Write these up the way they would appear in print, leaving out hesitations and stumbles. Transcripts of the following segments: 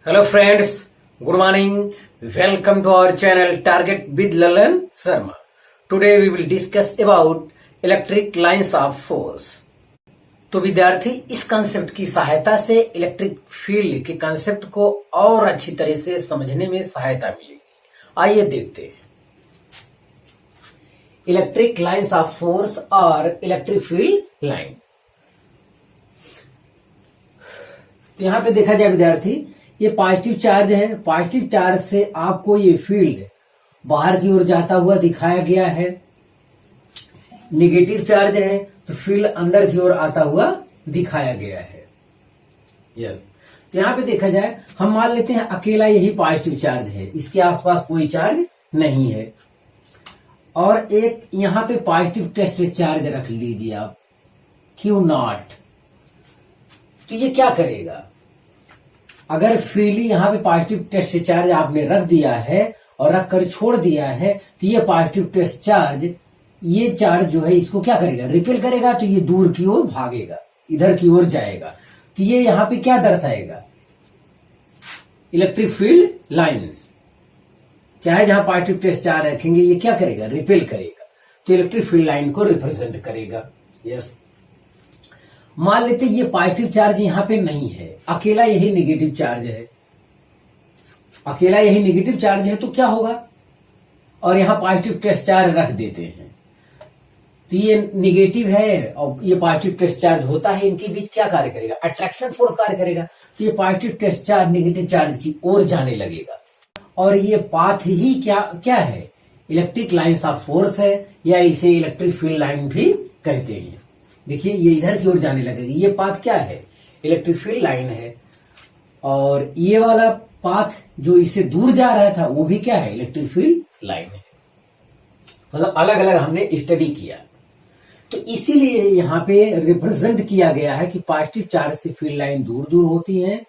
Hello friends, good morning. Welcome to our channel Target with Lalan Sharma. Today we will discuss about electric lines of force. तो विद्यार्थी इस concept की सहायता से electric field के concept को और अच्छी तरह से समझने में सहायता मिलेगी। आइए देखते हैं इलेक्ट्रिक लाइंस ऑफ फोर्स और इलेक्ट्रिक फील्ड लाइन। तो यहां पे देखा जाए विद्यार्थी, ये पॉजिटिव चार्ज है। पॉजिटिव चार्ज से आपको ये फील्ड बाहर की ओर जाता हुआ दिखाया गया है। नेगेटिव चार्ज है तो फील्ड अंदर की ओर आता हुआ दिखाया गया है। यस, तो यहाँ पे देखा जाए, हम मान लेते हैं अकेला यही पॉजिटिव चार्ज है, इसके आसपास कोई चार्ज नहीं है। और एक यहाँ पे पॉजिटिव टेस्ट चार्ज रख लीजिए आप, Q0। तो ये क्या करेगा, अगर फ्रीली यहाँ पे पॉजिटिव टेस्ट चार्ज आपने रख दिया है और रख कर छोड़ दिया है, तो ये पॉजिटिव टेस्ट चार्ज, ये चार्ज जो है इसको क्या करेगा, रिपेल करेगा। तो ये दूर की ओर भागेगा, इधर की ओर जाएगा। तो ये यहाँ पे क्या दर्शाएगा, इलेक्ट्रिक फील्ड लाइंस। चाहे जहां पॉजिटिव टेस्ट चार्ज रखेंगे, ये क्या करेगा, रिपेल करेगा। तो इलेक्ट्रिक फील्ड लाइन को रिप्रेजेंट करेगा। यस, मान लेते ये पॉजिटिव चार्ज यहाँ पे नहीं है, अकेला यही नेगेटिव चार्ज है। अकेला यही नेगेटिव चार्ज है तो क्या होगा, और यहाँ पॉजिटिव टेस्ट चार्ज रख देते हैं। तो ये नेगेटिव है और ये पॉजिटिव टेस्ट चार्ज होता है, इनके बीच क्या कार्य करेगा, अट्रैक्शन फोर्स कार्य करेगा। तो ये positive test charge negative charge की ओर जाने लगेगा। और ये पाथ ही क्या है, इलेक्ट्रिक लाइंस ऑफ फोर्स है, या इसे इलेक्ट्रिक फील्ड लाइन भी कहते हैं। देखिए ये इधर की ओर जाने लगेगी। ये पाथ क्या है, इलेक्ट्रिक फील्ड लाइन है। और ये वाला पाथ जो इससे दूर जा रहा था, वो भी क्या है, इलेक्ट्रिक फील्ड लाइन है। मतलब अलग अलग हमने स्टडी किया। तो इसीलिए यहाँ पे रिप्रेजेंट किया गया है कि पॉजिटिव चार्ज से फील्ड लाइन दूर दूर होती है,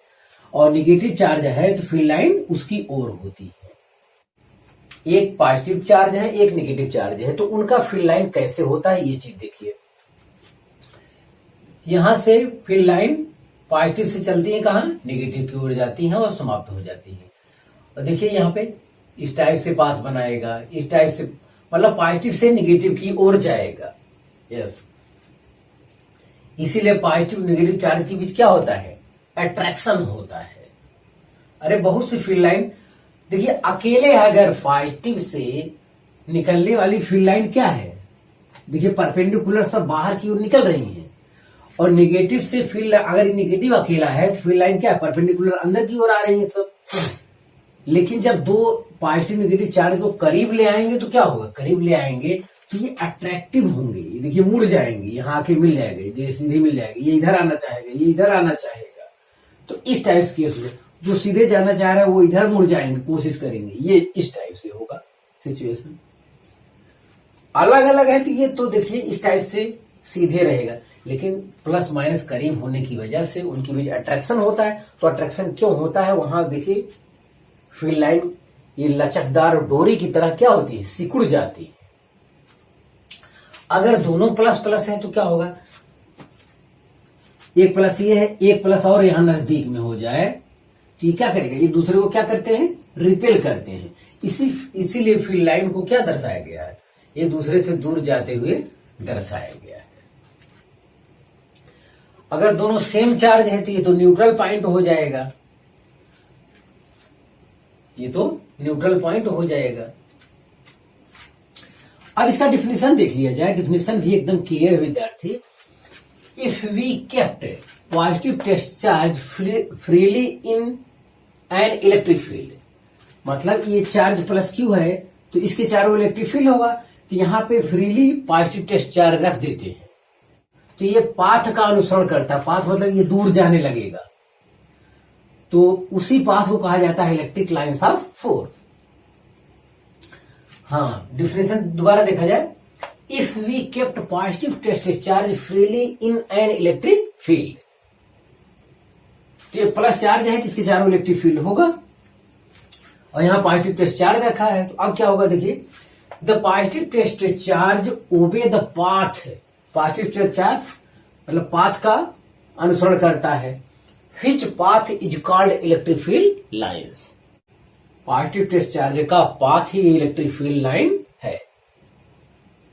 और नेगेटिव चार्ज है तो फील्ड लाइन उसकी ओर होती है। एक पॉजिटिव चार्ज है, एक नेगेटिव चार्ज है, तो उनका फील्ड लाइन कैसे होता है, ये चीज देखिए। यहां से फील्ड लाइन पॉजिटिव से चलती है, कहां, नेगेटिव की ओर जाती है और समाप्त हो जाती है। और देखिए यहाँ पे इस टाइप से पाथ बनाएगा, इस टाइप से, मतलब पॉजिटिव से नेगेटिव की ओर जाएगा। यस, इसीलिए पॉजिटिव नेगेटिव चार्ज के बीच क्या होता है, अट्रैक्शन होता है। अरे बहुत सी फील्ड लाइन देखिए, अकेले अगर पॉजिटिव से निकलने वाली फील्ड लाइन क्या है, देखिए परपेंडिकुलर सब बाहर की ओर निकल रही है। और नेगेटिव से फील्ड, अगर नेगेटिव अकेला है तो फील्ड लाइन क्या है, परपेंडिकुलर अंदर की ओर आ रही है सब। लेकिन जब दो पॉजिटिव नेगेटिव चार्ज को करीब ले आएंगे तो क्या होगा, करीब ले आएंगे तो ये अट्रैक्टिव होंगे। देखिए मुड़ जाएंगे, यहाँ आके मिल जाएगा, ये सीधे मिल जाएगा, ये इधर आना चाहेगा, ये इधर आना चाहेगा। तो इस टाइप के केस में जो सीधे जाना चाह रहा है वो इधर मुड़ जाएंगे, कोशिश करेंगे। ये इस टाइप से होगा सिचुएशन। अलग अलग है तो ये तो देखिए इस टाइप से सीधे रहेगा, लेकिन प्लस माइनस करीब होने की वजह से उनके बीच अट्रैक्शन होता है। तो अट्रैक्शन क्यों होता है, वहां देखिए फील्ड लाइन ये लचकदार डोरी की तरह क्या होती है, सिकुड़ जाती है। अगर दोनों प्लस प्लस है तो क्या होगा, एक प्लस ये है, एक प्लस और यहां नजदीक में हो जाए तो ये क्या करेगा, एक दूसरे को क्या करते हैं, रिपेल करते हैं। इसीलिए फील्ड लाइन को क्या दर्शाया गया है, एक दूसरे से दूर जाते हुए दर्शाया गया है। अगर दोनों सेम चार्ज है तो ये तो न्यूट्रल पॉइंट हो जाएगा, ये तो न्यूट्रल पॉइंट हो जाएगा। अब इसका डिफिनेशन देख लिया जाए। डिफिनेशन भी एकदम क्लियर है विद्यार्थी। If we kept positive test charge freely in an electric field, मतलब ये चार्ज प्लस क्यू है तो इसके चारों इलेक्ट्रिक फील्ड होगा। तो यहाँ पे फ्रीली पॉजिटिव टेस्ट चार्ज रख देते हैं तो ये पाथ का अनुसरण करता है। पाथ मतलब ये दूर जाने लगेगा, तो उसी पाथ को कहा जाता है इलेक्ट्रिक लाइंस ऑफ फोर्स। हाँ, डिफिनेशन दोबारा देखा जाए। If we kept positive test charge freely in an electric field, तो ये प्लस चार्ज है तो इसके चारों इलेक्ट्रिक फील्ड होगा, और यहाँ पॉजिटिव टेस्ट चार्ज रखा है। तो अब क्या होगा, देखिए the positive test charge obey the path. Positive test charge मतलब पाथ का अनुसरण करता है। which path is called electric field lines? Positive test charge का पाथ ही इलेक्ट्रिक फील्ड लाइन है।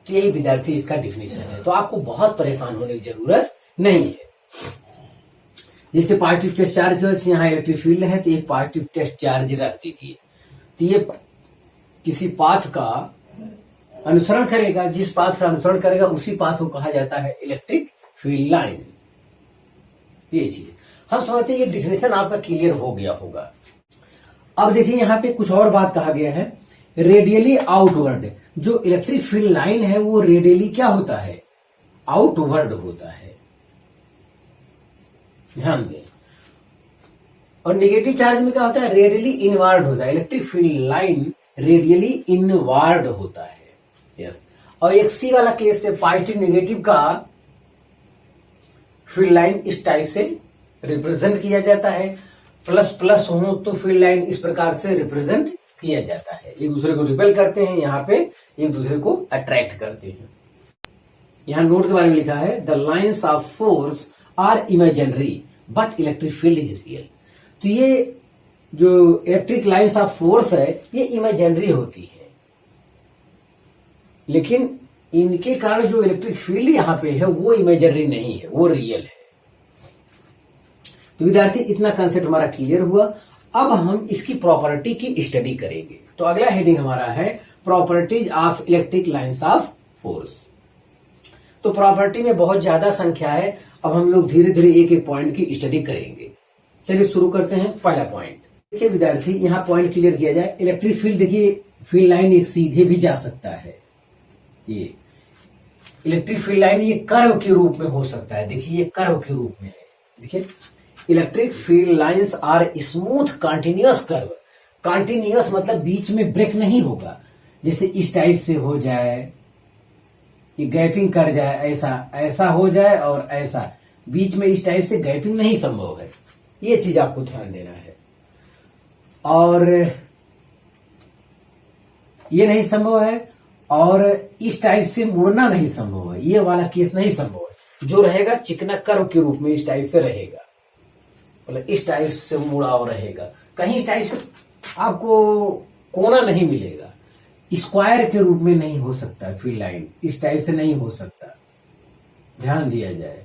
तो यही विद्यार्थी इसका डिफिनेशन है। तो आपको बहुत परेशान होने की जरूरत नहीं है। जैसे पॉजिटिव टेस्ट चार्ज की यहाँ इलेक्ट्रिक फील्ड है, तो एक पॉजिटिव टेस्ट चार्ज रख दीजिए, तो ये किसी पाथ का अनुसरण करेगा, जिस पाथ का अनुसरण करेगा उसी पाथ को कहा जाता है इलेक्ट्रिक फील्ड लाइन। ये चीज हम समझते हैं, ये डिफिनेशन आपका क्लियर हो गया होगा। अब देखिए यहाँ पे कुछ और बात कहा गया है, रेडियली आउटवर्ड। जो इलेक्ट्रिक फील्ड लाइन है वो रेडियली क्या होता है, आउटवर्ड होता है, ध्यान दें। और नेगेटिव चार्ज में क्या होता है, रेडियली इनवर्ड होता है। Electric field line radially inward होता है, यस। और एक सी वाला केस से पॉजिटिव नेगेटिव का फील्ड लाइन इस टाइप से रिप्रेजेंट किया जाता है। प्लस प्लस हो तो फील्ड लाइन इस प्रकार से रिप्रेजेंट किया जाता है। एक दूसरे को रिपेल करते हैं, यहाँ पे एक दूसरे को अट्रैक्ट करते हैं। यहाँ नोट के बारे में लिखा है, the lines of force are imaginary but electric field is real. तो ये जो इलेक्ट्रिक लाइन्स ऑफ फोर्स है ये इमेजिनरी होती है, लेकिन इनके कारण जो इलेक्ट्रिक फील्ड यहाँ पे है वो इमेजिनरी नहीं है, वो रियल है। तो विद्यार्थी इतना कंसेप्ट हमारा क्लियर हुआ। अब हम इसकी प्रॉपर्टी की स्टडी करेंगे। तो अगला हेडिंग हमारा है properties of electric lines of force. तो प्रॉपर्टी में बहुत ज्यादा संख्या है, अब हम लोग धीरे धीरे एक एक पॉइंट की स्टडी करेंगे। चलिए शुरू करते हैं। पहला पॉइंट देखिए विद्यार्थी, यहाँ पॉइंट क्लियर किया जाए। इलेक्ट्रिक फील्ड देखिए, फील्ड लाइन एक सीधे भी जा सकता है, ये इलेक्ट्रिक फील्ड लाइन ये कर्व के रूप में हो सकता है। देखिए ये कर्व के रूप में है। देखिए electric field lines are smooth continuous curve. Continuous मतलब बीच में ब्रेक नहीं होगा, जैसे इस टाइप से हो जाए, ये गैपिंग कर जाए, ऐसा ऐसा हो जाए और ऐसा, बीच में इस टाइप से गैपिंग नहीं संभव है। ये चीज आपको ध्यान देना है। और ये नहीं संभव है, और इस टाइप से मुड़ना नहीं संभव है, ये वाला केस नहीं संभव है। जो रहेगा चिकना कर्व के रूप में इस टाइप से रहेगा, मतलब इस टाइप से मुड़ा हुआ रहेगा। कहीं इस टाइप से आपको कोना नहीं मिलेगा, स्क्वायर के रूप में नहीं हो सकता फील्ड लाइन, इस टाइप से नहीं हो सकता, ध्यान दिया जाए।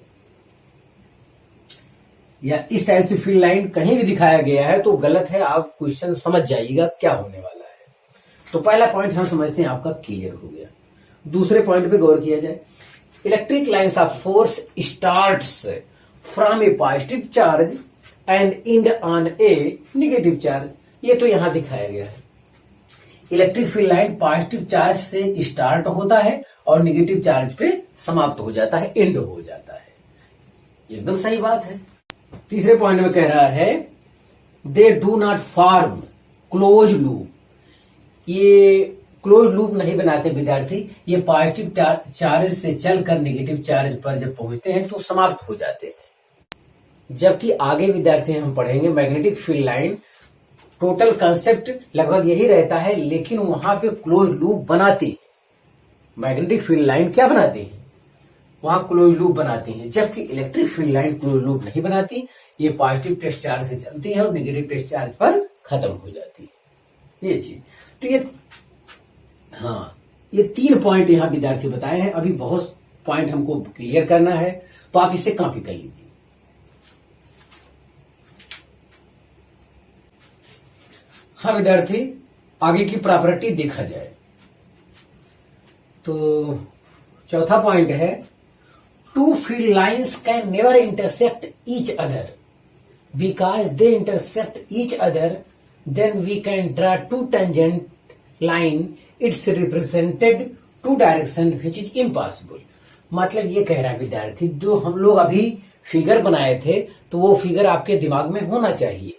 या इस टाइप से फील्ड लाइन कहीं भी दिखाया गया है तो गलत है, आप क्वेश्चन समझ जाइएगा क्या होने वाला है। तो पहला पॉइंट हम समझते हैं आपका क्लियर हो गया। दूसरे पॉइंट पे गौर किया जाए, electric lines of force starts from A positive charge and and on A negative charge. ये तो यहां दिखाया गया है। Electric field line positive charge से स्टार्ट होता है और नेगेटिव चार्ज पे समाप्त हो जाता है, एंड हो जाता है। एकदम सही बात है। तीसरे पॉइंट में कह रहा है, दे do not form close loop. ये क्लोज लूप नहीं बनाते विद्यार्थी, ये पॉजिटिव चार्ज से चलकर नेगेटिव चार्ज पर जब पहुंचते हैं तो समाप्त हो जाते हैं। जबकि आगे विद्यार्थी हम पढ़ेंगे magnetic field line, total concept लगभग यही रहता है, लेकिन वहां पे क्लोज लूप बनाती है। मैग्नेटिक फील्ड लाइन क्या बनाती है, वहां क्लोज लूप बनाती है, जबकि electric field line close loop नहीं बनाती। ये पॉजिटिव टेस्ट चार्ज से चलती है और नेगेटिव टेस्ट चार्ज पर खत्म हो जाती है। ये चीज तो ये 3 पॉइंट यहाँ विद्यार्थी बताए हैं। अभी बहुत पॉइंट हमको क्लियर करना है, तो आप इसे कॉपी कर लीजिए। हाँ विद्यार्थी, आगे की प्रॉपर्टी देखा जाए तो चौथा पॉइंट है, two field lines can never intersect each other because they intersect each other, then we can draw two tangent line, it's represented two direction which is impossible. मतलब ये कह रहा है विद्यार्थी, जो हम लोग अभी फिगर बनाए थे तो वो फिगर आपके दिमाग में होना चाहिए।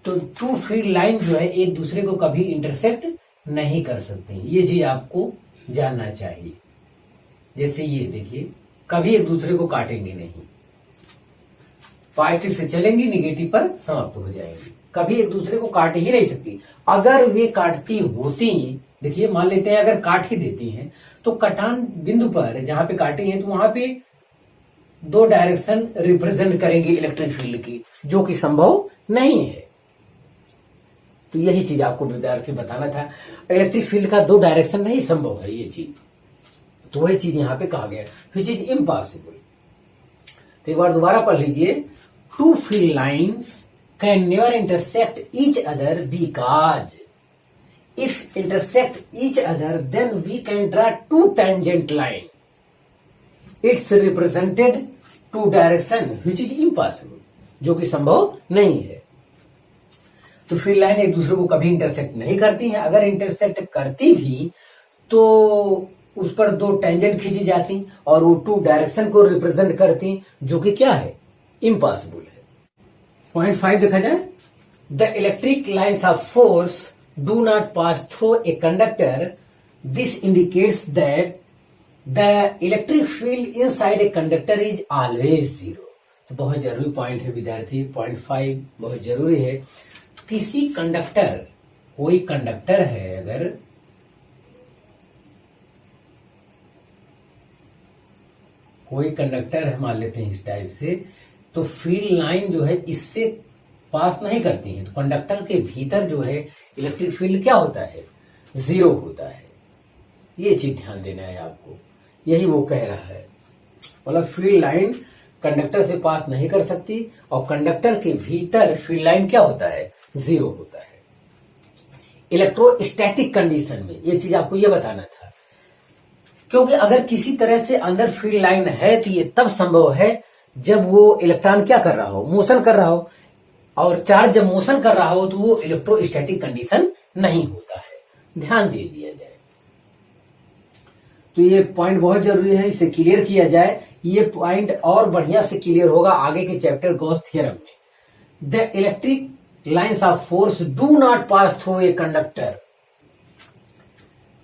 तो टू फील्ड लाइन जो है एक दूसरे को कभी इंटरसेक्ट नहीं कर सकते, ये चीज आपको जानना चाहिए। जैसे ये देखिए, कभी एक दूसरे को काटेंगे नहीं, पॉजिटिव से चलेंगी नेगेटिव पर समाप्त हो जाएंगी, कभी एक दूसरे को काट ही नहीं सकती। अगर वे काटती होती, देखिए मान लेते हैं अगर काट ही देती हैं तो कटान बिंदु पर जहां पे काटी हैं तो वहां पे दो डायरेक्शन रिप्रेजेंट करेंगे इलेक्ट्रिक फील्ड की, जो कि संभव नहीं है। तो यही चीज आपको विद्यार्थी बताना था, इलेक्ट्रिक फील्ड का दो डायरेक्शन नहीं संभव है ये चीज। तो वही चीज यहां पे कहा गया, विच इज इम्पॉसिबल। तो एक बार दोबारा पढ़ लीजिए, two field lines can never intersect each other because if intersect each other then we can draw two tangent line, it's represented two direction which is impossible, जो कि संभव नहीं है। तो फील्ड लाइन एक दूसरे को कभी इंटरसेक्ट नहीं करती हैं, अगर इंटरसेक्ट करती भी तो उस पर दो टेंजेंट खींची जाती और वो टू डायरेक्शन को रिप्रेजेंट करती, जो कि क्या है, इम्पॉसिबल है। पॉइंट 5 देखा जाए, the electric lines of force do not pass through a conductor. This indicates that the electric field inside a conductor is always zero. तो बहुत जरूरी पॉइंट है विद्यार्थी, पॉइंट 5 बहुत जरूरी है। तो किसी कंडक्टर, कोई कंडक्टर है, अगर कोई कंडक्टर है मान लेते हैं इस टाइप से, तो फील्ड लाइन जो है इससे पास नहीं करती है, तो कंडक्टर के भीतर जो है इलेक्ट्रिक फील्ड क्या होता है, जीरो होता है। ये चीज ध्यान देना है आपको, यही वो कह रहा है। मतलब फील्ड लाइन कंडक्टर से पास नहीं कर सकती और कंडक्टर के भीतर फील्ड लाइन क्या होता है, जीरो होता है। इलेक्ट्रोस्टैटिक कंडीशन में ये चीज आपको ये बताना था, क्योंकि अगर किसी तरह से अंदर फील्ड लाइन है तो ये तब संभव है जब वो इलेक्ट्रॉन क्या कर रहा हो, मोशन कर रहा हो, और चार्ज जब मोशन कर रहा हो तो वो इलेक्ट्रोस्टैटिक कंडीशन नहीं होता है, ध्यान दे दिया जाए। तो ये पॉइंट बहुत जरूरी है, इसे क्लियर किया जाए। ये पॉइंट और बढ़िया से क्लियर होगा आगे के चैप्टर गॉस थ्योरम में। The electric lines of force do not pass through a conductor,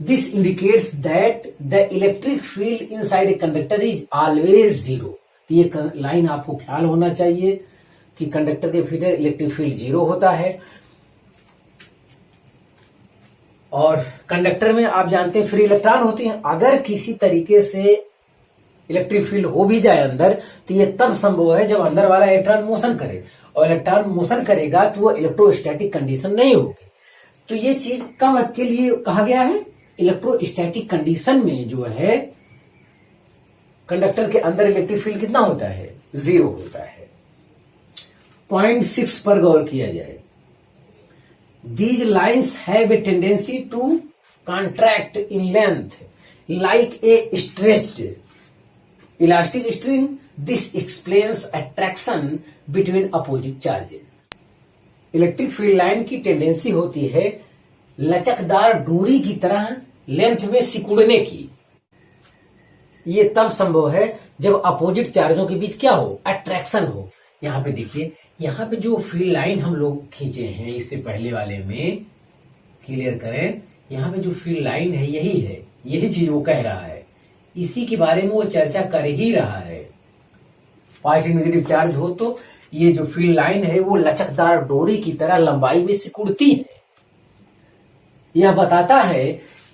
this indicates that the electric field inside a conductor is always zero. ये लाइन आपको ख्याल होना चाहिए कि कंडक्टर के भीतर इलेक्ट्रिक फील्ड जीरो होता है, और कंडक्टर में आप जानते हैं फ्री इलेक्ट्रॉन होते हैं। अगर किसी तरीके से इलेक्ट्रिक फील्ड हो भी जाए अंदर, तो ये तब संभव है जब अंदर वाला इलेक्ट्रॉन मोशन करे, और इलेक्ट्रॉन मोशन करेगा तो वो इलेक्ट्रोस्टैटिक कंडीशन नहीं होगी। तो ये चीज कब के लिए कहा गया है, इलेक्ट्रोस्टैटिक कंडीशन में जो है कंडक्टर के अंदर इलेक्ट्रिक फील्ड कितना होता है, जीरो होता है। पॉइंट 6 पर गौर किया जाए, these lines have a tendency to contract in length like a stretched elastic string, this explains attraction between opposite charges. Electric field line की टेंडेंसी होती है लचकदार डोरी की तरह लेंथ में सिकुड़ने की। ये तब संभव है जब अपोजिट चार्जों के बीच क्या हो, अट्रैक्शन हो। यहाँ पे देखिए, यहाँ पे जो फील्ड लाइन हम लोग खींचे हैं, इससे पहले वाले में क्लियर करें, यहाँ पे जो फील्ड लाइन है यही है, यही चीज वो कह रहा है, इसी के बारे में वो चर्चा कर ही रहा है। पॉजिटिव नेगेटिव चार्ज हो तो ये जो फील्ड लाइन है वो लचकदार डोरी की तरह लंबाई में सिकुड़ती है। यह बताता है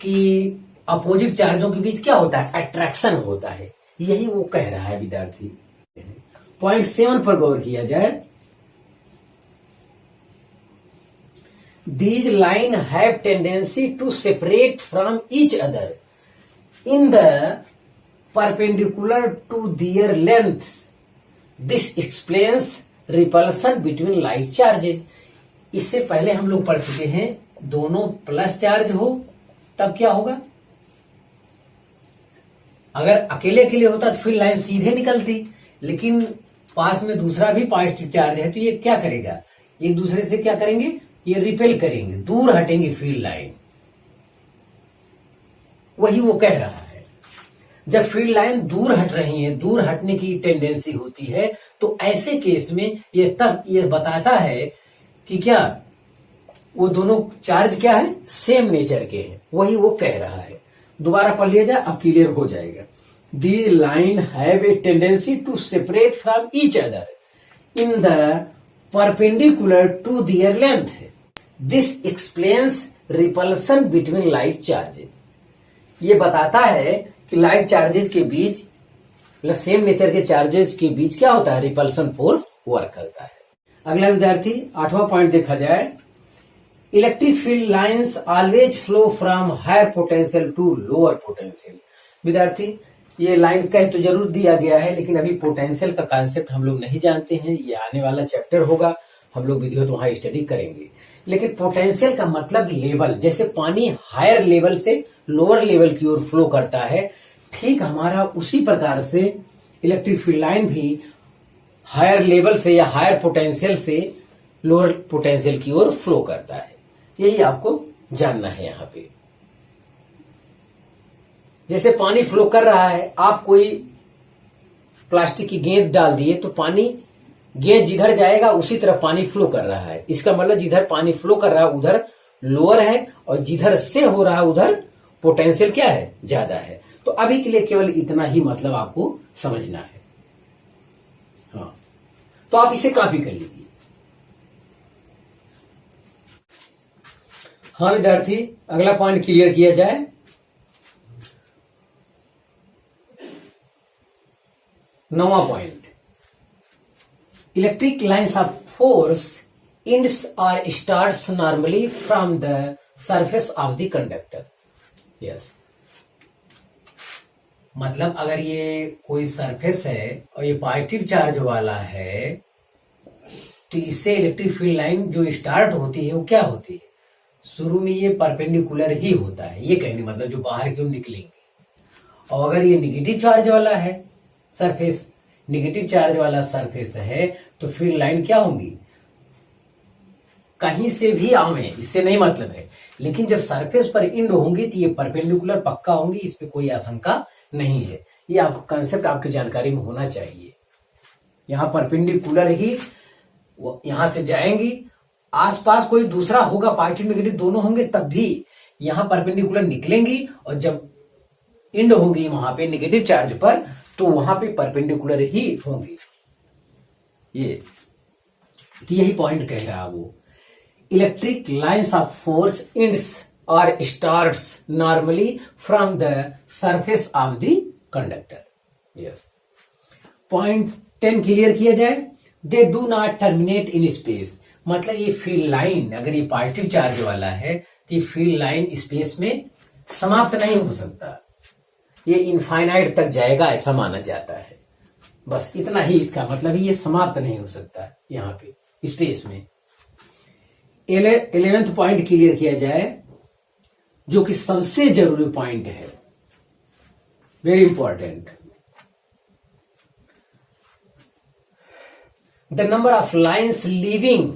कि अपोजिट चार्जों के बीच क्या होता है, अट्रैक्शन होता है, यही वो कह रहा है विद्यार्थी। पॉइंट 7 पर गौर किया जाए, these line have tendency to separate from each other in the perpendicular to their lengths. This explains repulsion between like charges. इससे पहले हम लोग पढ़ चुके हैं, दोनों प्लस चार्ज हो तब क्या होगा, अगर अकेले अकेले होता तो फील्ड लाइन सीधे निकलती, लेकिन पास में दूसरा भी पॉजिटिव चार्ज है तो ये क्या करेगा, एक दूसरे से क्या करेंगे, ये रिपेल करेंगे, दूर हटेंगे फील्ड लाइन। वही वो कह रहा है, जब फील्ड लाइन दूर हट रही है, दूर हटने की टेंडेंसी होती है, तो ऐसे केस में ये तब ये बताता है कि क्या वो दोनों चार्ज क्या है, सेम नेचर के हैं, वही वो कह रहा है। दोबारा पढ़ लिया जाए, अब क्लियर हो जाएगा। The line have a tendency to separate from each other in the perpendicular to their length, this explains repulsion between like charges. ये बताता है कि लाइक चार्जेस के बीच मतलब सेम नेचर के चार्जेस के बीच क्या होता है, रिपल्सन फोर्स वर्क करता है। अगला विद्यार्थी 8वां पॉइंट देखा जाए, electric field lines always flow from higher potential to lower potential. विद्यार्थी ये लाइन का तो जरूर दिया गया है, लेकिन अभी पोटेंशियल का कॉन्सेप्ट हम लोग नहीं जानते हैं, ये आने वाला चैप्टर होगा, हम लोग वीडियो तो वहां स्टडी करेंगे। लेकिन पोटेंशियल का मतलब लेवल, जैसे पानी हायर लेवल से लोअर लेवल की ओर फ्लो करता है, ठीक हमारा उसी प्रकार से इलेक्ट्रिक फील्ड लाइन भी हायर लेवल से या हायर पोटेंशियल से लोअर पोटेंशियल की ओर फ्लो करता है। यही आपको जानना है। यहाँ पे जैसे पानी फ्लो कर रहा है, आप कोई प्लास्टिक की गेंद डाल दिए तो पानी, गेंद जिधर जाएगा उसी तरफ पानी फ्लो कर रहा है। इसका मतलब जिधर पानी फ्लो कर रहा है उधर लोअर है, और जिधर से हो रहा है उधर पोटेंशियल क्या है, ज्यादा है। तो अभी के लिए केवल इतना ही मतलब आपको समझना है। हाँ, तो आप इसे कॉपी कर लीजिए। हाँ विद्यार्थी, अगला पॉइंट क्लियर किया जाए। नौवां point, electric lines of force ends or starts normally from the surface of the conductor. Yes. मतलब अगर ये कोई सरफेस है और ये पॉजिटिव चार्ज वाला है, तो इससे इलेक्ट्रिक फील्ड लाइन जो स्टार्ट होती है वो क्या होती है, शुरू में ये परपेंडिकुलर ही होता है, ये कहने मतलब जो बाहर क्यों निकलेंगे। और अगर ये निगेटिव चार्ज वाला है सरफेस, निगेटिव चार्ज वाला सरफेस है, तो फील्ड लाइन क्या होंगी, कहीं से भी आवे, इससे नहीं मतलब है, लेकिन जब सरफेस पर इंड होंगी तो ये परपेंडिकुलर पक्का होंगी, इस पे कोई आशंका नहीं है। ये आप कंसेप्ट आपकी जानकारी में होना चाहिए। यहां परपेंडिकुलर ही यहां से जाएंगी, आसपास कोई दूसरा होगा, पॉजिटिव नेगेटिव दोनों होंगे, तब भी यहां परपेंडिकुलर निकलेंगी, और जब इंड होंगी वहां पे निगेटिव चार्ज पर, तो वहां पे परपेंडिकुलर ही होंगी। ये तो यही पॉइंट कह रहा है वो, electric lines of force ends और starts normally from the surface of the conductor. Yes. Point 10 clear किया जाए, they do not terminate in space. मतलब ये फील्ड लाइन अगर ये पॉजिटिव चार्ज वाला है तो ये फील्ड लाइन स्पेस में समाप्त नहीं हो सकता, ये इनफाइनाइट तक जाएगा ऐसा माना जाता है। बस इतना ही इसका मतलब है, ये समाप्त नहीं हो सकता यहाँ पे स्पेस में। 11वां पॉइंट क्लियर किया जाए, जो कि सबसे जरूरी पॉइंट है, very important. The number of lines leaving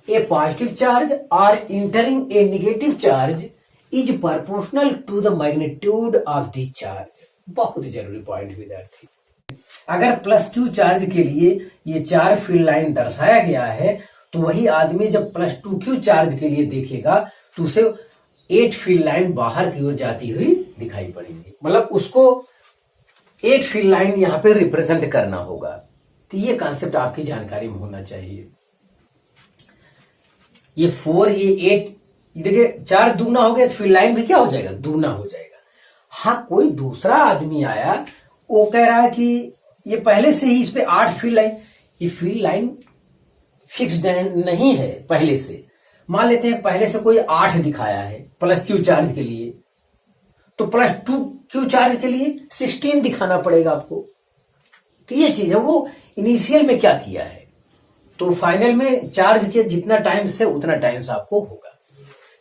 a positive charge और entering a negative charge is proportional to the magnitude of the charge. बहुत जरूरी पॉइंट विद्यार्थी। अगर प्लस क्यू चार्ज के लिए ये 4 फील्ड लाइन दर्शाया गया है, तो वही आदमी जब प्लस 2 क्यू चार्ज के लिए देखेगा तो उसे 8 फील्ड लाइन बाहर की ओर जाती हुई दिखाई पड़ेंगी। मतलब उसको 8 फील्ड लाइन यहाँ पे रिप्रेजेंट करना होगा। तो ये कॉन्सेप्ट आपकी जानकारी में होना चाहिए। ये 4, ये 8, देखिए 4 दुगना हो गया तो फील्ड लाइन भी क्या हो जाएगा, दुगना हो जाएगा। हाँ, कोई दूसरा आदमी आया, वो कह रहा है कि ये पहले से ही इस पे 8 फील्ड लाइन, ये फील्ड लाइन फिक्स्ड नहीं है पहले से। मान लेते हैं पहले से कोई 8 दिखाया है प्लस क्यू चार्ज के लिए, तो प्लस 2 क्यू चार्ज के लिए 16 दिखाना पड़ेगा आपको। तो ये चीज है, वो इनिशियल में क्या किया है, तो फाइनल में चार्ज के जितना टाइम से उतना टाइम से आपको होगा।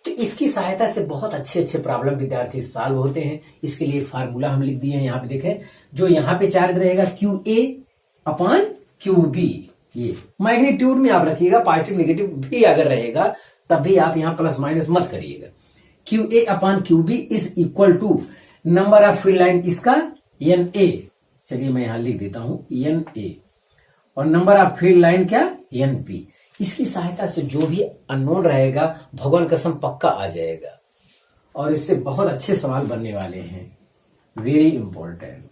तो इसकी सहायता से बहुत अच्छे अच्छे प्रॉब्लम विद्यार्थी सॉल्व होते हैं। इसके लिए फार्मूला हम लिख दिए हैं, यहाँ पे देखें, जो यहाँ पे चार्ज रहेगा QA/QB, ये मैग्नीट्यूड में आप रखिएगा, पॉजिटिव नेगेटिव भी अगर रहेगा तब भी आप यहाँ प्लस माइनस मत करिएगा। QA/QB is equal to number of field line, इसका NA, चलिए मैं यहां लिख देता हूं NA, और नंबर ऑफ फील्ड लाइन क्या, NP। इसकी सहायता से जो भी अननोन रहेगा भगवान कसम पक्का आ जाएगा, और इससे बहुत अच्छे सवाल बनने वाले हैं। वेरी इंपॉर्टेंट,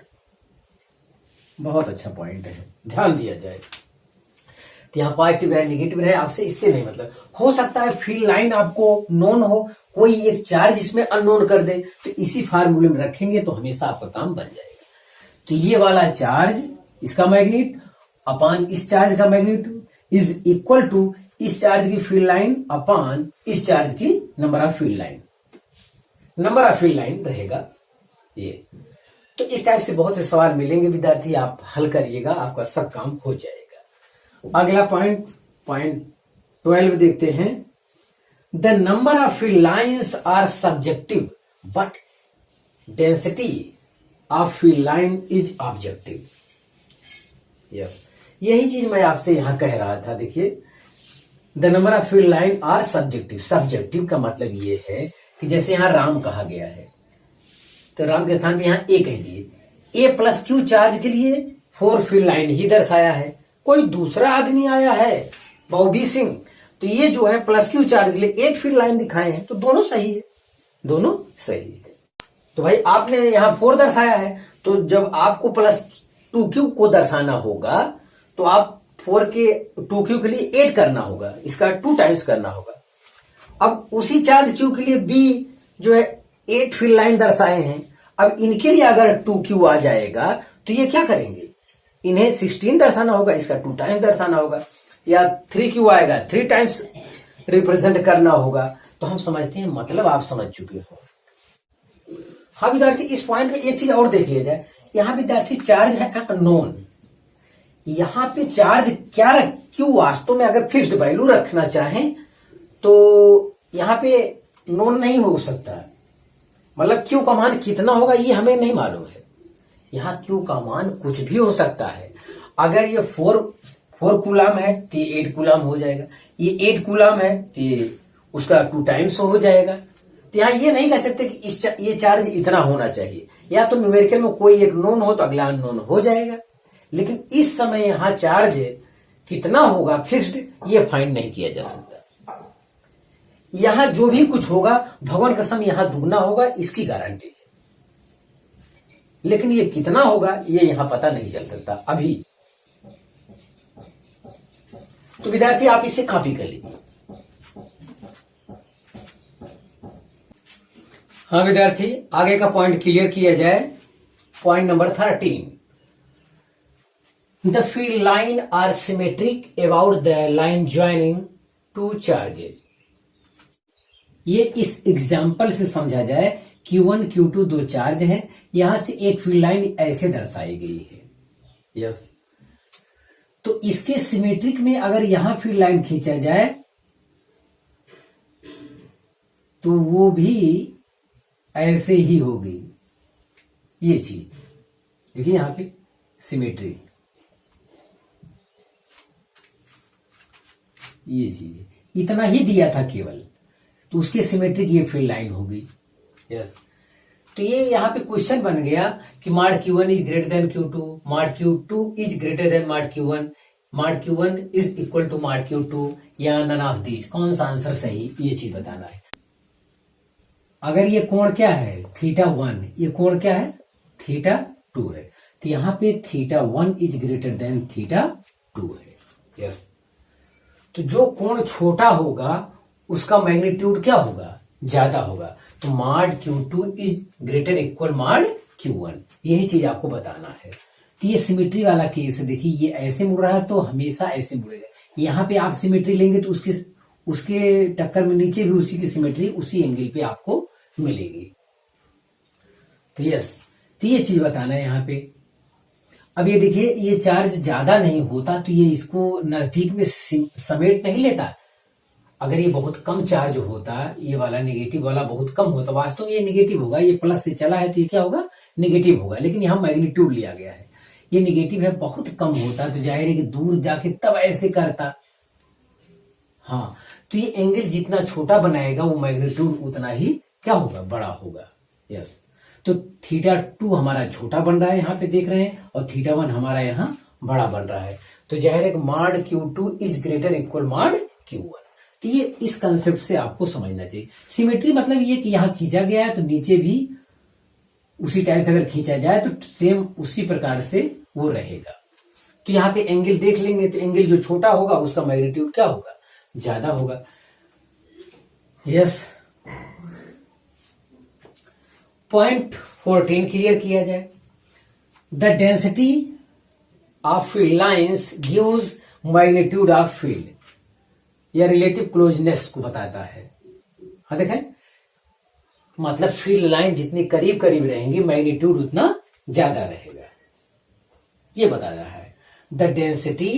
बहुत अच्छा पॉइंट है, ध्यान दिया जाए। तो यहाँ पॉजिटिव रहे नेगेटिव रहे, आपसे इससे नहीं मतलब। हो सकता है फील्ड लाइन आपको नोन हो, कोई एक चार्ज इसमें अननोन कर दे, तो इसी फार्मूले में रखेंगे तो हमेशा आपका काम बन जाएगा। तो ये वाला चार्ज इसका मैग्नीट अपान इस चार्ज का मैग्नीट्यूड इज इक्वल टू इस चार्ज की फील्ड लाइन अपान इस चार्ज की number of field line. Number of field line रहेगा ये। तो इस टाइप से बहुत से सवाल मिलेंगे विद्यार्थी, आप हल करिएगा, आपका सब काम हो जाएगा। अगला पॉइंट 12 देखते हैं। The number of field lines are subjective but density of field line is objective. Yes, यही चीज मैं आपसे यहां कह रहा था। देखिए, the number of field line are subjective. Subjective का मतलब ये है कि जैसे यहां राम कहा गया है, तो राम के स्थान पे यहां ए कह दिए। ए प्लस क्यू चार्ज के लिए 4 फील्ड लाइन ही दर्शाया है। कोई दूसरा आदमी आया है बी सिंह, तो ये जो है प्लस क्यू चार्ज के लिए 8 फील्ड लाइन दिखाए हैं, तो दोनों सही है, दोनों सही है। तो भाई आपने यहां 4 दर्शाया है, तो जब आपको प्लस 2Q को दर्शाना होगा तो आप 4 के 2Q के लिए 8 करना होगा, इसका 2 टाइम्स करना होगा। अब उसी चार्ज Q के लिए B जो है 8 फील्ड लाइन दर्शाए हैं। अब इनके लिए अगर 2Q आ जाएगा तो ये क्या करेंगे, इन्हें 16 दर्शाना होगा, इसका 2 टाइम्स दर्शाना होगा, या 3Q आएगा 3 टाइम्स रिप्रेजेंट करना होगा। तो हम समझते हैं, मतलब आप समझ चुके हो। हाँ विद्यार्थी, इस पॉइंट में एक चीज और देख लिया जाए। यहां विद्यार्थी चार्ज है अननोन, यहां पे चार्ज क्या क्यू वास्तव में अगर फिक्स्ड वैल्यू रखना चाहें तो यहां पे नोन नहीं हो सकता, मतलब क्यू का मान कितना होगा ये हमें नहीं मालूम है। यहां क्यू का मान कुछ भी हो सकता है। अगर ये 4 कूलम है तो ये 8 कूलम हो जाएगा, ये 8 कूलम है तो ये उसका 2 टाइम्स हो जाएगा। तो यहाँ ये नहीं कह सकते कि ये चार्ज इतना होना चाहिए, या तो न्यूमेरिकल में कोई एक नोन हो तो अगला अननोन हो जाएगा। लेकिन इस समय यहाँ चार्ज कितना होगा फिक्स्ड, ये फाइंड नहीं किया जा सकता। यहां जो भी कुछ होगा भगवान कसम यहां दुगना होगा, इसकी गारंटी है, लेकिन ये कितना होगा ये यहां पता नहीं चल सकता अभी। तो विद्यार्थी आप इसे कॉपी कर लीजिए। हाँ विद्यार्थी, आगे का पॉइंट क्लियर किया जाए। Point number 13, the field line are symmetric about the line joining 2 charges. ये इस एग्जाम्पल से समझा जाए, Q1 Q2 2 चार्ज है, यहां से एक फील्ड लाइन ऐसे दर्शाई गई है। यस, तो इसके सिमेट्रिक में अगर यहां फील्ड लाइन खींचा जाए तो वो भी ऐसे ही होगी। ये चीज देखिए यहां पे सिमेट्री, ये चीज इतना ही दिया था केवल, तो उसके सिमेट्रिक ये फील्ड लाइन होगी। यस, तो ये यहाँ पे क्वेश्चन बन गया कि माड Q1 is greater then Q2, माड Q2 इज ग्रेटर देन माड Q1, माड Q1 इज इक्वल टू माड Q2, या नन ऑफ दीज, कौन सा आंसर सही, ये चीज बताना है। अगर ये कोण क्या है θ1, ये कोण क्या है θ2 है, तो यहाँ पे θ1 इज ग्रेटर देन θ2 है। यस, तो जो कोण छोटा होगा उसका मैग्नीट्यूड क्या होगा, ज्यादा होगा। तो माड Q2 इज ग्रेटर इक्वल माड Q1, यही चीज आपको बताना है। तो ये सिमेट्री वाला केस है। देखिए ये ऐसे मुड़ रहा है तो हमेशा ऐसे मुड़ेगा। यहाँ पे आप सिमेट्री लेंगे तो उसके टक्कर में नीचे भी उसी की सिमेट्री उसी एंगल पे आपको मिलेगी। तो यस, तो ये चीज बताना है यहाँ पे। अब ये देखिए, ये चार्ज ज्यादा नहीं होता तो ये इसको नजदीक में समेट नहीं लेता। अगर ये बहुत कम चार्ज होता, ये वाला नेगेटिव वाला बहुत कम होता, वास्तव में ये नेगेटिव होगा, ये प्लस से चला है तो ये क्या होगा, नेगेटिव होगा। लेकिन यहाँ मैग्नीट्यूड लिया गया है, ये नेगेटिव है, बहुत कम होता तो जाहिर है कि दूर जाके तब ऐसे करता। हाँ, तो ये एंगल जितना छोटा बनाएगा वो मैग्नीट्यूड उतना ही क्या होगा, बड़ा होगा। यस, तो θ2 हमारा छोटा बन रहा है यहाँ पे देख रहे हैं, और θ1 हमारा यहाँ बड़ा बन रहा है। तो जाहिर है कि माड Q2 इज ग्रेटर इक्वल माड Q1। तो ये इस कंसेप्ट से आपको समझना चाहिए। सिमेट्री मतलब ये कि यहां खींचा गया है तो नीचे भी उसी टाइप से अगर खींचा जाए तो सेम उसी प्रकार से वो रहेगा। तो यहाँ पे एंगल देख लेंगे, तो एंगल जो छोटा होगा उसका मैग्नीट्यूड क्या होगा, ज्यादा होगा। यस, पॉइंट 14 क्लियर किया जाए। The density of field lines gives magnitude of field, या रिलेटिव क्लोजनेस को बताता है। हाँ देखें, मतलब फील्ड लाइन जितनी करीब करीब रहेंगी मैग्नीट्यूड उतना ज्यादा रहेगा, ये बता रहा है। द डेंसिटी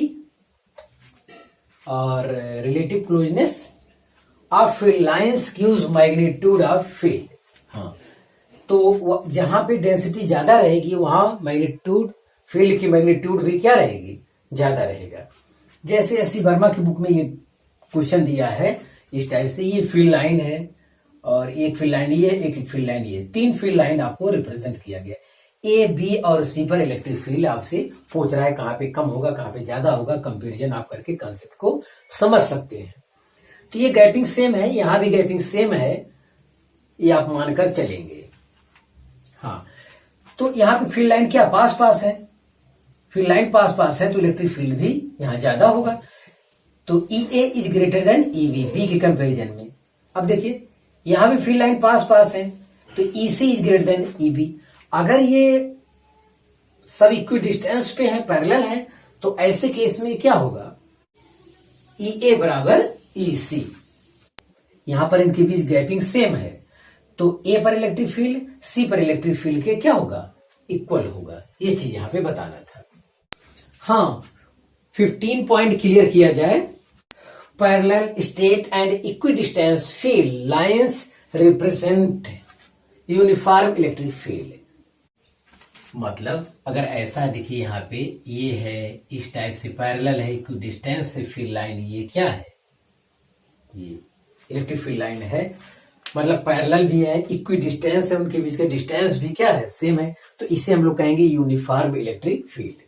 और relative closeness of field lines gives magnitude of field. हाँ, तो जहां पे डेंसिटी ज्यादा रहेगी वहां मैग्नीट्यूड, फील्ड की मैग्नीट्यूड भी क्या रहेगी, ज्यादा रहेगा। जैसे एस सी वर्मा की बुक में ये क्वेश्चन दिया है इस टाइप से, ये फील्ड लाइन है और एक फील्ड लाइन ये, एक फील्ड लाइन ये, तीन फील्ड लाइन आपको रिप्रेजेंट किया गया। ए, बी और सी पर इलेक्ट्रिक फील्ड आपसे पूछ रहा है कहां पे कम होगा कहां पे ज्यादा होगा, कंपैरिजन आप करके कंसेप्ट को समझ सकते हैं। तो ये गैपिंग सेम है, यहां भी गैपिंग सेम है, ये आप मानकर चलेंगे। हाँ, तो यहाँ पे फील्ड लाइन क्या पास पास है, फील्ड लाइन पास पास है तो इलेक्ट्रिक फील्ड भी यहाँ ज्यादा होगा। तो E A is greater than E B, B के कंपेरिजन में। अब देखिए यहां भी फील्ड लाइन पास पास है तो E C is greater than E B. अगर ये सब इक्वी डिस्टेंस पे है, पैरेलल है, तो ऐसे केस में क्या होगा, ई ए बराबर ई सी। यहां पर इनके बीच गैपिंग सेम है तो ए पर इलेक्ट्रिक फील्ड सी पर इलेक्ट्रिक फील्ड के क्या होगा, इक्वल होगा। ये चीज यहां पे बताना था। हाँ, 15 पॉइंट क्लियर किया जाए। Parallel, straight and equidistance field lines represent uniform electric field. मतलब अगर ऐसा देखिए यहाँ पे ये है, इस टाइप से पैरेलल है, इक्विडिस्टेंस से फील्ड लाइन, ये क्या है, ये इलेक्ट्रिक फील्ड लाइन है, मतलब पैरेलल भी है, इक्विडिस्टेंस है, उनके बीच का डिस्टेंस भी क्या है, सेम है, तो इसे हम लोग कहेंगे uniform electric field.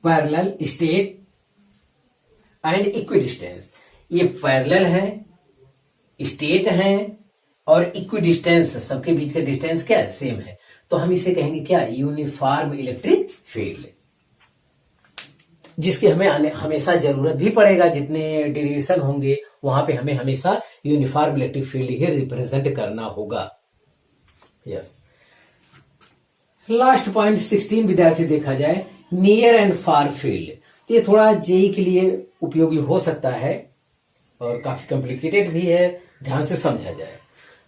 Parallel, straight and equidistance, ये पैरेलल है, स्ट्रेट है और इक्विडिस्टेंस, सबके बीच का डिस्टेंस क्या है, सेम है, तो हम इसे कहेंगे क्या, यूनिफॉर्म इलेक्ट्रिक फील्ड, जिसकी हमें हमेशा जरूरत भी पड़ेगा। जितने डेरिवेशन होंगे वहां पे हमें हमेशा यूनिफॉर्म इलेक्ट्रिक फील्ड ही रिप्रेजेंट करना होगा। यस, लास्ट पॉइंट 16 विद्यार्थी देखा जाए, नियर एंड फार फील्ड। तो ये थोड़ा जेई के लिए उपयोगी हो सकता है और काफी कॉम्प्लिकेटेड भी है, ध्यान से समझा जाए।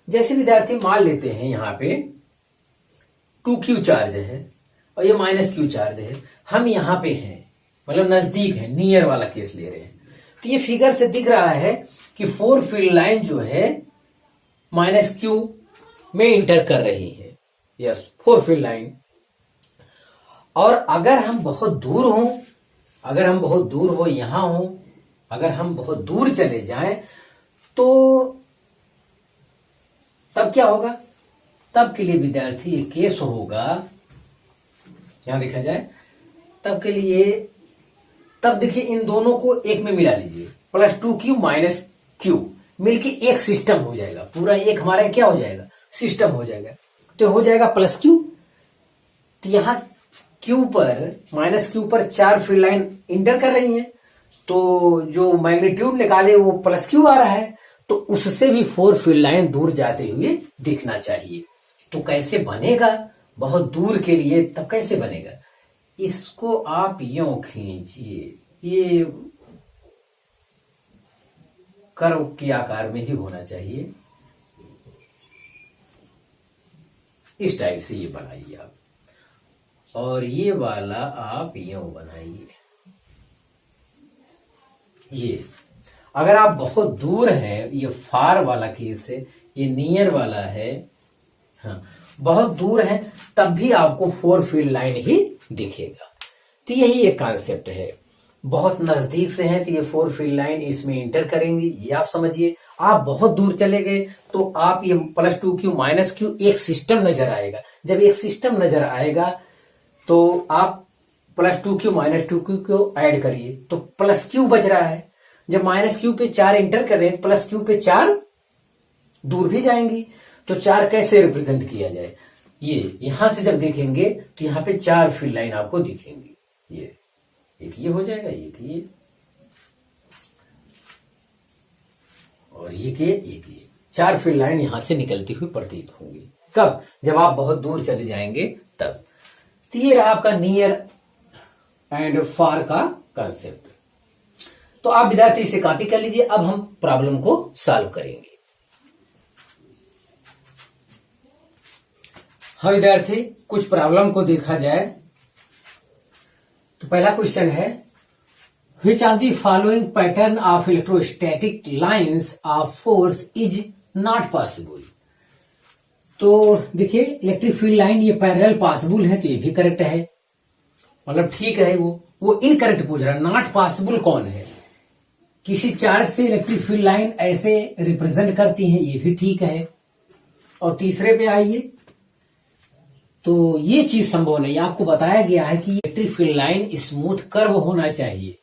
जैसे विद्यार्थी मान लेते हैं यहाँ पे 2q चार्ज है और ये -q चार्ज है, हम यहाँ पे हैं, मतलब नजदीक है, नियर वाला केस ले रहे हैं, तो ये फिगर से दिख रहा है कि 4 फील्ड लाइन जो है -q में इंटर कर रही है। Yes, 4 field line. और अगर हम बहुत दूर हों, अगर हम बहुत दूर हो, यहां हो, अगर हम बहुत दूर चले जाएं तो तब क्या होगा, तब के लिए विद्यार्थी ये केस होगा, यहां देखा जाए तब के लिए, तब देखिए इन दोनों को एक में मिला लीजिए, +2q -q मिलके एक सिस्टम हो जाएगा, पूरा एक हमारा क्या हो जाएगा, सिस्टम हो जाएगा, तो हो जाएगा +q। तो यहां q पर -q पर 4 फील्ड लाइन इंटर कर रही हैं, तो जो मैग्नीट्यूड निकाले वो +q आ रहा है, तो उससे भी 4 फील्ड लाइन दूर जाते हुए दिखना चाहिए। तो कैसे बनेगा, बहुत दूर के लिए तब कैसे बनेगा, इसको आप यूं खींचिए, ये कर्व के आकार में ही होना चाहिए, इस टाइप से ये बनाइए आप, और ये वाला आप यूं बनाइए। ये अगर आप बहुत दूर हैं, ये फार वाला केस है, ये नियर वाला है, हाँ बहुत दूर है तब भी आपको 4 फील्ड लाइन ही दिखेगा। तो यही एक कॉन्सेप्ट है। बहुत नजदीक से हैं तो ये 4 फील्ड लाइन इसमें इंटर करेंगी, ये आप समझिए। आप बहुत दूर चले गए तो आप ये +2q -q एक सिस्टम नजर आएगा। जब एक सिस्टम नजर आएगा तो आप +2q -2q को ऐड करिए तो +q बच रहा है। जब -q पे 4 इंटर कर रहे हैं, +q पे 4 दूर भी जाएंगी, तो 4 कैसे रिप्रेजेंट किया जाए, ये यहां से जब देखेंगे तो यहाँ पे 4 फील्ड लाइन आपको दिखेंगी। ये एक ये हो जाएगा, एक ये, और एक ये 4 फील्ड लाइन यहां से निकलती हुई प्रतीत होंगी। कब, जब आप बहुत दूर चले जाएंगे तब। तो ये रहा आपका नियर एंड फार का कंसेप्ट। तो आप विद्यार्थी इसे कॉपी कर लीजिए। अब हम प्रॉब्लम को सॉल्व करेंगे। हाँ विद्यार्थी, कुछ प्रॉब्लम को देखा जाए तो पहला क्वेश्चन है, which of the following pattern of electrostatic lines of force is not possible। तो देखिए इलेक्ट्रिक फील्ड लाइन ये पैरेलल पॉसिबल है, तो ये भी करेक्ट है, मतलब ठीक है। वो इनकरेक्ट पूछ रहा है। नॉट पॉसिबल कौन है? किसी चार्ज से इलेक्ट्रिक फील्ड लाइन ऐसे रिप्रेजेंट करती है, ये भी ठीक है। और तीसरे पे आइए, तो ये चीज संभव नहीं। आपको बताया गया है कि electric field line smooth curve होना चाहिए,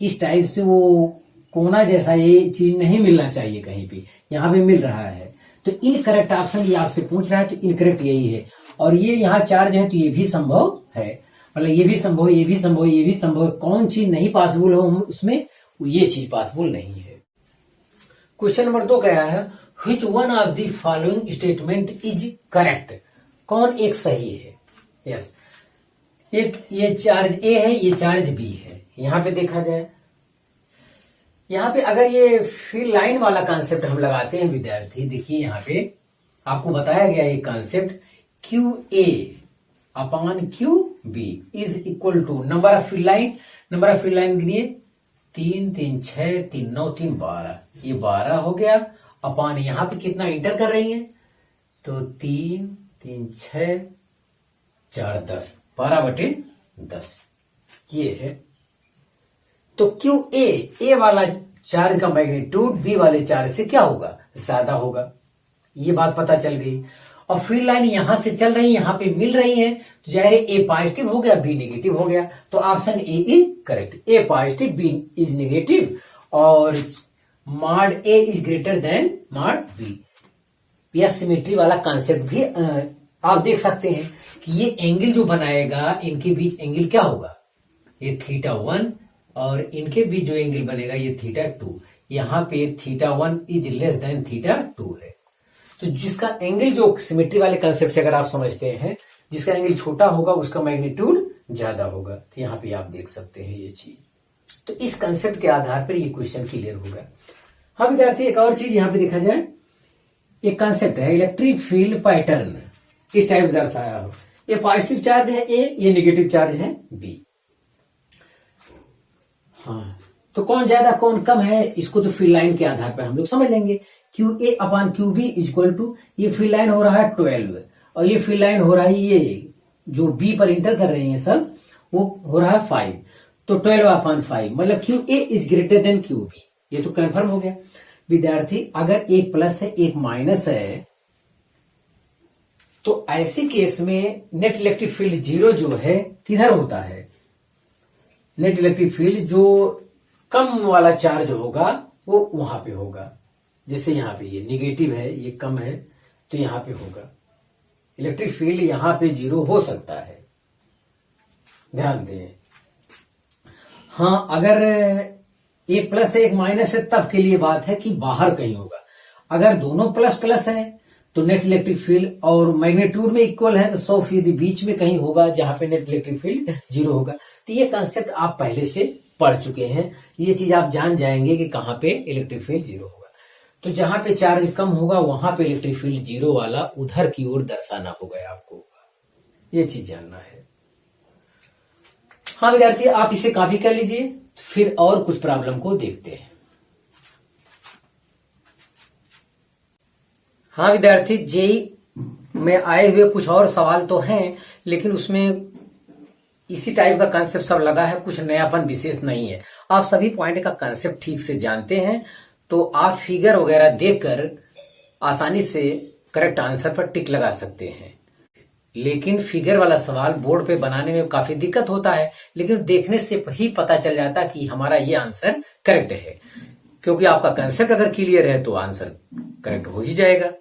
इस टाइप से वो कोना जैसा ये चीज नहीं मिलना चाहिए कहीं पे, यहाँ पे मिल रहा है। तो इनकरेक्ट ऑप्शन ये आपसे पूछ रहा है, तो इनकरेक्ट यही है। और ये यहाँ चार्ज है, तो ये भी संभव है, मतलब ये भी संभव, ये भी संभव, ये भी संभव। कौन चीज नहीं पॉसिबल हो उसमें, ये चीज पॉसिबल नहीं है। क्वेश्चन नंबर 2 कह रहा है, which one of the following statement is correct. कौन एक सही है? यस, एक ये चार्ज ए है, ये चार्ज बी है। यहां पे देखा जाए, यहां पे अगर ये फील्ड लाइन वाला कॉन्सेप्ट हम लगाते हैं विद्यार्थी, देखिए यहां पे आपको बताया गया है concept, Q A upon Q B is equal to number of field line. Number of field line गिनिए, 3 3 6 3 9 3 12, ये 12 हो गया। अपॉन यहां पे कितना इंटर कर रही है, तो 3 3 6 4 10, 12/10 ये है। तो क्यू ए वाला चार्ज का मैग्नीट्यूड बी वाले चार्ज से क्या होगा, ज्यादा होगा, ये बात पता चल गई। और फील्ड लाइन यहां से चल रही है, यहां पे मिल रही है, तो जाहिर है ए पॉजिटिव हो गया, बी नेगेटिव हो गया। तो option A is correct, A positive B is negative, और mod A is greater than mod B. यह सिमेट्री वाला कॉन्सेप्ट भी आप देख सकते हैं कि ये एंगल जो बनाएगा, इनके बीच एंगल क्या होगा, ये θ1, और इनके बीच जो एंगल बनेगा ये θ2। यहाँ पे θ1 इज लेस देन θ2 है। तो जिसका एंगल जो सिमेट्री वाले कंसेप्ट से अगर आप समझते हैं, जिसका एंगल छोटा होगा उसका मैग्नीट्यूड ज्यादा होगा। तो यहाँ पे आप देख सकते हैं ये चीज। तो इस कंसेप्ट के आधार पर ये क्वेश्चन क्लियर होगा। हाँ विद्यार्थी, एक और चीज यहाँ पे देखा जाए, एक कंसेप्ट है इलेक्ट्रिक फील्ड पैटर्न, इस टाइप से दर्शाया हो। ये पॉजिटिव चार्ज है ए, ये नेगेटिव चार्ज है बी। हाँ, तो कौन ज्यादा कौन कम है, इसको तो फील्ड लाइन के आधार पर हम लोग समझ लेंगे। Q A upon Q B is equal to, ये फील्ड लाइन हो रहा है 12, और ये फील्ड लाइन हो रहा है, ये जो बी पर इंटर कर रहे हैं सब, वो हो रहा है 5। तो 12/5, मतलब Q A is greater than Q B, ये तो कंफर्म हो गया। विद्यार्थी, अगर एक प्लस है एक माइनस है, तो ऐसे केस में नेट इलेक्ट्रिक फील्ड 0 जो है किधर होता है, नेट इलेक्ट्रिक फील्ड जो कम वाला चार्ज होगा वो वहां पे होगा। जैसे यहाँ पे ये निगेटिव है, ये कम है, तो यहाँ पे होगा इलेक्ट्रिक फील्ड, यहाँ पे 0 हो सकता है, ध्यान दें। हाँ, अगर एक प्लस है एक माइनस है, तब के लिए बात है कि बाहर कहीं होगा। अगर दोनों प्लस प्लस है तो नेट इलेक्ट्रिक फील्ड और मैग्नीट्यूड में इक्वल है, तो 100% बीच में कहीं होगा जहां पे नेट इलेक्ट्रिक फील्ड 0 होगा। तो ये कंसेप्ट आप पहले से पढ़ चुके हैं, ये चीज आप जान जाएंगे कि कहाँ पे इलेक्ट्रिक फील्ड 0 होगा। तो जहां पे चार्ज कम होगा वहां पे इलेक्ट्रिक फील्ड 0 वाला उधर की ओर दर्शाना होगा आपको, ये चीज जानना है। हाँ विद्यार्थी, आप इसे कॉपी कर लीजिए, फिर और कुछ प्रॉब्लम को देखते हैं। हाँ विद्यार्थी, जेई में आए हुए कुछ और सवाल तो हैं, लेकिन उसमें इसी टाइप का कंसेप्ट सब लगा है, कुछ नयापन विशेष नहीं है। आप सभी पॉइंट का कंसेप्ट ठीक से जानते हैं, तो आप फिगर वगैरह देखकर आसानी से करेक्ट आंसर पर टिक लगा सकते हैं। लेकिन फिगर वाला सवाल बोर्ड पे बनाने में काफी दिक्कत होता है, लेकिन देखने से ही पता चल जाता कि हमारा ये आंसर करेक्ट है, क्योंकि आपका कंसेप्ट अगर क्लियर है तो आंसर करेक्ट हो ही जाएगा।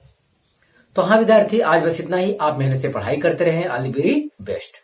तो हाँ विद्यार्थी, आज बस इतना ही। आप मेहनत से पढ़ाई करते रहें। All the very best.